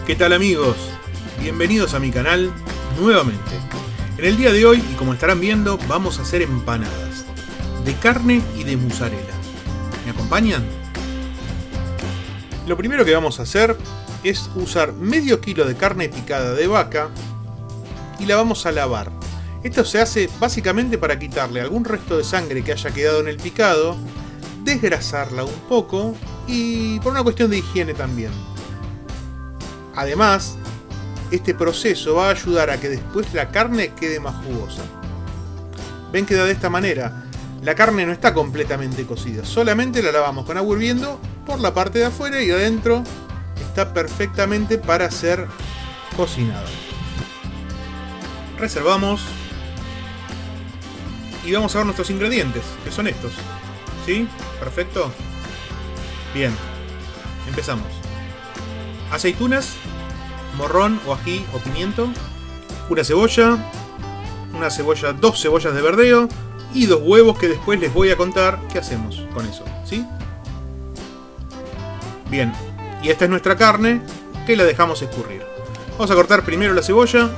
¿Qué tal, amigos? Bienvenidos a mi canal nuevamente. En el día de hoy, y como estarán viendo, vamos a hacer empanadas de carne y de mozzarella. ¿Me acompañan? Lo primero que vamos a hacer es usar medio kilo de carne picada de vaca y la vamos a lavar. Esto se hace básicamente para quitarle algún resto de sangre que haya quedado en el picado, desgrasarla un poco y por una cuestión de higiene también. Además, este proceso va a ayudar a que después la carne quede más jugosa. Ven que de esta manera la carne no está completamente cocida, solamente la lavamos con agua hirviendo por la parte de afuera y adentro está perfectamente para ser cocinada. Reservamos y vamos a ver nuestros ingredientes, que son estos. ¿Sí? ¿Perfecto? Bien, empezamos. Aceitunas, morrón o ají o pimiento, una cebolla, dos cebollas de verdeo y 2 huevos que después les voy a contar qué hacemos con eso, ¿sí? Bien, y esta es nuestra carne que la dejamos escurrir. Vamos a cortar primero la cebolla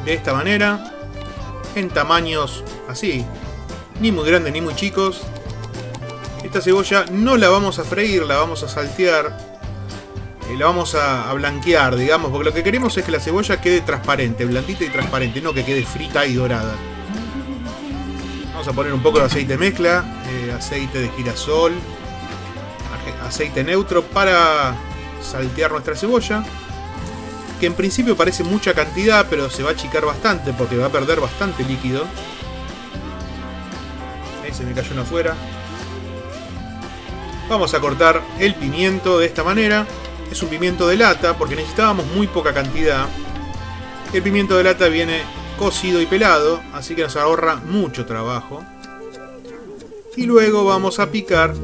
de esta manera, en tamaños así, ni muy grandes ni muy chicos. Esta cebolla no la vamos a freír, la vamos a saltear. La vamos a blanquear, digamos, porque lo que queremos es que la cebolla quede transparente, blandita y transparente, no que quede frita y dorada. Vamos a poner un poco de aceite mezcla, aceite de girasol, aceite neutro para saltear nuestra cebolla, que en principio parece mucha cantidad, pero se va a achicar bastante porque va a perder bastante líquido. Ahí se me cayó una afuera. Vamos a cortar el pimiento de esta manera. Es un pimiento de lata porque necesitábamos muy poca cantidad. El pimiento de lata viene cocido y pelado, así que nos ahorra mucho trabajo. Y luego vamos a picar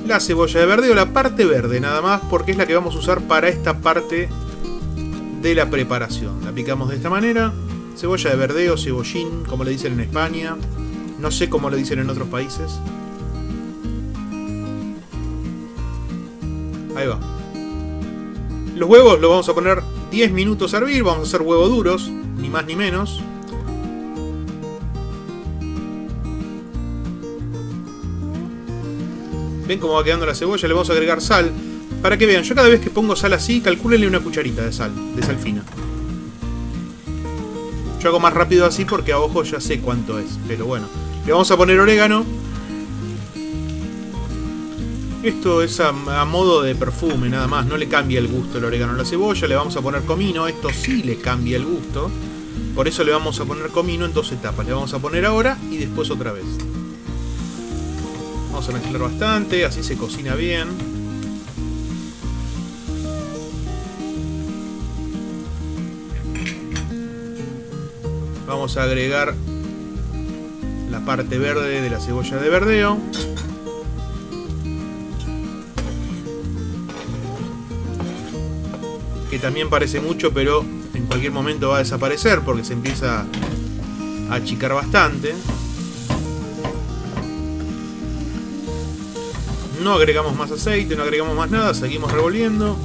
la cebolla de verdeo, la parte verde nada más, porque es la que vamos a usar para esta parte de la preparación. La picamos de esta manera. Cebolla de verdeo, cebollín, como le dicen en España. No sé cómo le dicen en otros países. Ahí va. Los huevos los vamos a poner 10 minutos a hervir. Vamos a hacer huevos duros, ni más ni menos. Ven cómo va quedando la cebolla. Le vamos a agregar sal. Para que vean, yo cada vez que pongo sal así, calcúlenle una cucharita de sal fina. Yo hago más rápido así porque a ojo ya sé cuánto es. Pero bueno, le vamos a poner orégano. Esto es a modo de perfume, nada más. No le cambia el gusto el orégano a la cebolla. Le vamos a poner comino. Esto sí le cambia el gusto. Por eso le vamos a poner comino en 2 etapas. Le vamos a poner ahora y después otra vez. Vamos a mezclar bastante. Así se cocina bien. Vamos a agregar la parte verde de la cebolla de verdeo. Que también parece mucho, pero en cualquier momento va a desaparecer porque se empieza a achicar bastante. No agregamos más aceite, no agregamos más nada, seguimos revolviendo.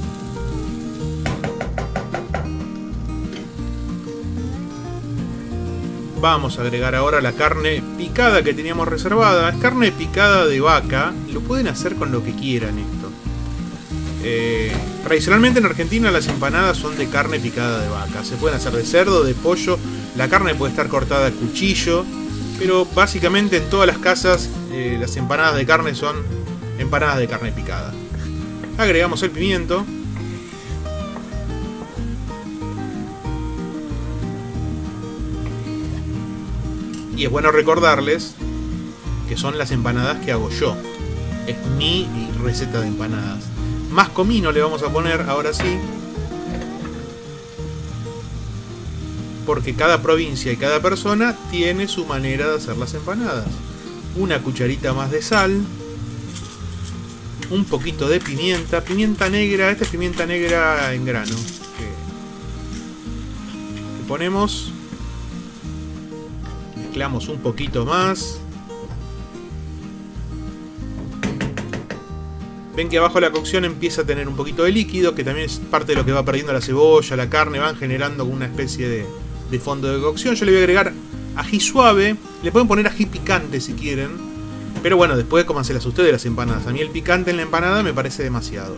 Vamos a agregar ahora la carne picada que teníamos reservada. Es carne picada de vaca. Lo pueden hacer con lo que quieran esto. Tradicionalmente en Argentina las empanadas son de carne picada de vaca. Se pueden hacer de cerdo, de pollo. La carne puede estar cortada a cuchillo. Pero básicamente en todas las casas las empanadas de carne son empanadas de carne picada. Agregamos el pimiento. Y es bueno recordarles que son las empanadas que hago yo. Es mi receta de empanadas. Más comino le vamos a poner ahora sí. Porque cada provincia y cada persona tiene su manera de hacer las empanadas. Una cucharita más de sal. Un poquito de pimienta. Pimienta negra. Esta es pimienta negra en grano. Que ponemos. Mezclamos un poquito más. Ven que abajo la cocción empieza a tener un poquito de líquido, que también es parte de lo que va perdiendo la cebolla, la carne, van generando una especie de fondo de cocción. Yo le voy a agregar ají suave, le pueden poner ají picante si quieren, pero bueno, después cómanselas ustedes de las empanadas. A mí el picante en la empanada me parece demasiado.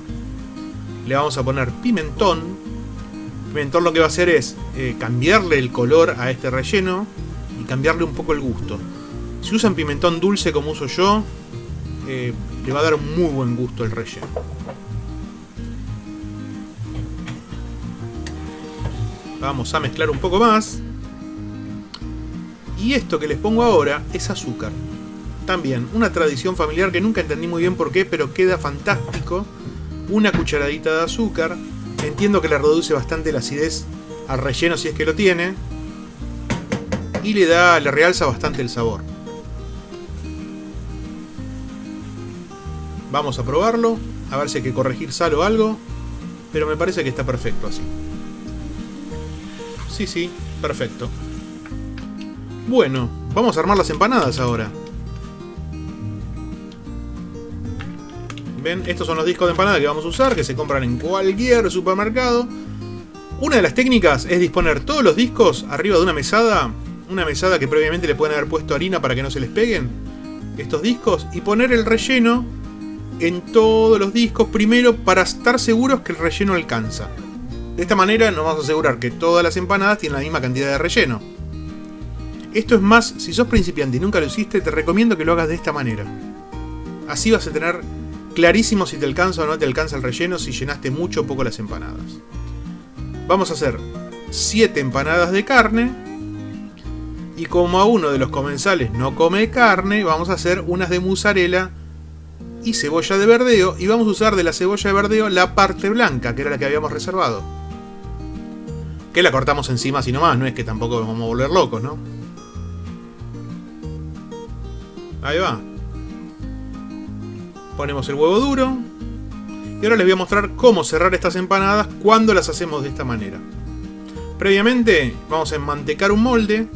Le vamos a poner pimentón. Pimentón lo que va a hacer es cambiarle el color a este relleno y cambiarle un poco el gusto. Si usan pimentón dulce como uso yo, le va a dar un muy buen gusto el relleno. Vamos a mezclar un poco más. Y esto que les pongo ahora es azúcar. También una tradición familiar que nunca entendí muy bien por qué, pero queda fantástico. Una cucharadita de azúcar. Entiendo que le reduce bastante la acidez al relleno si es que lo tiene. Y le realza bastante el sabor. Vamos a probarlo, a ver si hay que corregir sal o algo. Pero me parece que está perfecto así. Sí, perfecto. Bueno, vamos a armar las empanadas ahora. ¿Ven? Estos son los discos de empanada que vamos a usar, que se compran en cualquier supermercado. Una de las técnicas es disponer todos los discos arriba de una mesada que previamente le pueden haber puesto harina para que no se les peguen estos discos, y poner el relleno en todos los discos primero para estar seguros que el relleno alcanza. De esta manera nos vamos a asegurar que todas las empanadas tienen la misma cantidad de relleno. Esto es más, si sos principiante y nunca lo hiciste, te recomiendo que lo hagas de esta manera. Así vas a tener clarísimo si te alcanza o no te alcanza el relleno, si llenaste mucho o poco las empanadas. Vamos a hacer 7 empanadas de carne. Y como a uno de los comensales no come carne, vamos a hacer unas de mozzarella y cebolla de verdeo. Y vamos a usar de la cebolla de verdeo la parte blanca, que era la que habíamos reservado. Que la cortamos encima así nomás, no es que tampoco nos vamos a volver locos, ¿no? Ahí va. Ponemos el huevo duro. Y ahora les voy a mostrar cómo cerrar estas empanadas cuando las hacemos de esta manera. Previamente vamos a enmantecar un molde.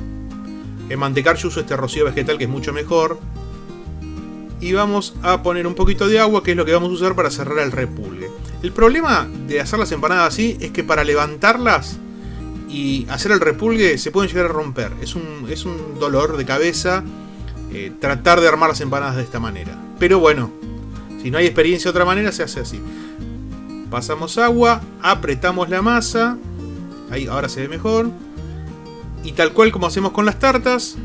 Enmantecar, yo uso este rocío vegetal que es mucho mejor. Y vamos a poner un poquito de agua, que es lo que vamos a usar para cerrar el repulgue. El problema de hacer las empanadas así es que para levantarlas y hacer el repulgue se pueden llegar a romper. Es un dolor de cabeza tratar de armar las empanadas de esta manera. Pero bueno, si no hay experiencia de otra manera, se hace así. Pasamos agua, apretamos la masa. Ahí, ahora se ve mejor. Y tal cual como hacemos con las tartas,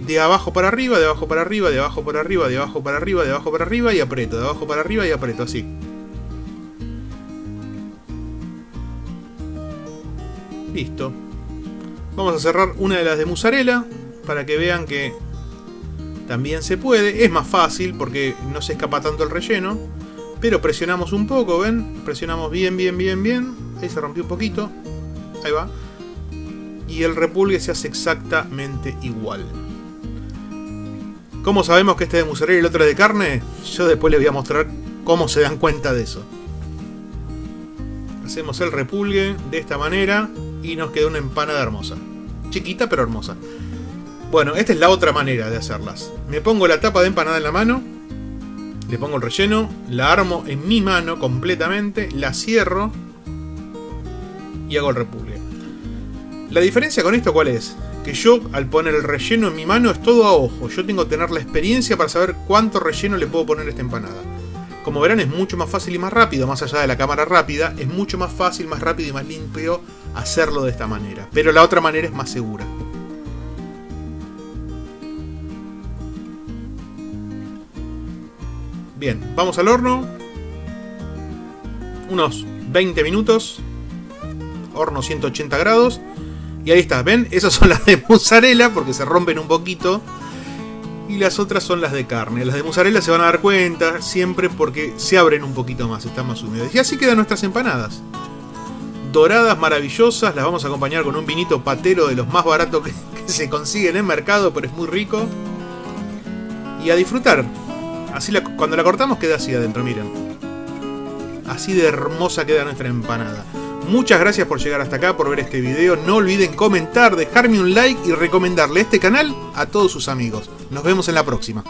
de abajo para arriba, de abajo para arriba, de abajo para arriba, de abajo para arriba, de abajo para arriba y aprieto, de abajo para arriba y aprieto, así. Listo. Vamos a cerrar una de las de mozzarella para que vean que también se puede. Es más fácil porque no se escapa tanto el relleno. Pero presionamos un poco, ¿ven? Presionamos bien, bien, bien, bien. Ahí se rompió un poquito. Ahí va. Y el repulgue se hace exactamente igual. ¿Cómo sabemos que este es de mozzarella y el otro es de carne? Yo después les voy a mostrar cómo se dan cuenta de eso. Hacemos el repulgue de esta manera y nos queda una empanada hermosa. Chiquita pero hermosa. Bueno, esta es la otra manera de hacerlas. Me pongo la tapa de empanada en la mano, le pongo el relleno, la armo en mi mano completamente, la cierro y hago el repulgue. La diferencia con esto, ¿cuál es? Que yo, al poner el relleno en mi mano, es todo a ojo. Yo tengo que tener la experiencia para saber cuánto relleno le puedo poner a esta empanada. Como verán, es mucho más fácil y más rápido, más allá de la cámara rápida, es mucho más fácil, más rápido y más limpio hacerlo de esta manera. Pero la otra manera es más segura. Bien, vamos al horno. Unos 20 minutos. Horno 180 grados. Y ahí está, ¿ven? Esas son las de mozzarella porque se rompen un poquito. Y las otras son las de carne. Las de mozzarella se van a dar cuenta siempre porque se abren un poquito más, están más húmedas. Y así quedan nuestras empanadas. Doradas, maravillosas. Las vamos a acompañar con un vinito patero de los más baratos que se consiguen en el mercado, pero es muy rico. Y a disfrutar. Así cuando la cortamos queda así adentro, miren. Así de hermosa queda nuestra empanada. Muchas gracias por llegar hasta acá, por ver este video. No olviden comentar, dejarme un like y recomendarle este canal a todos sus amigos. Nos vemos en la próxima.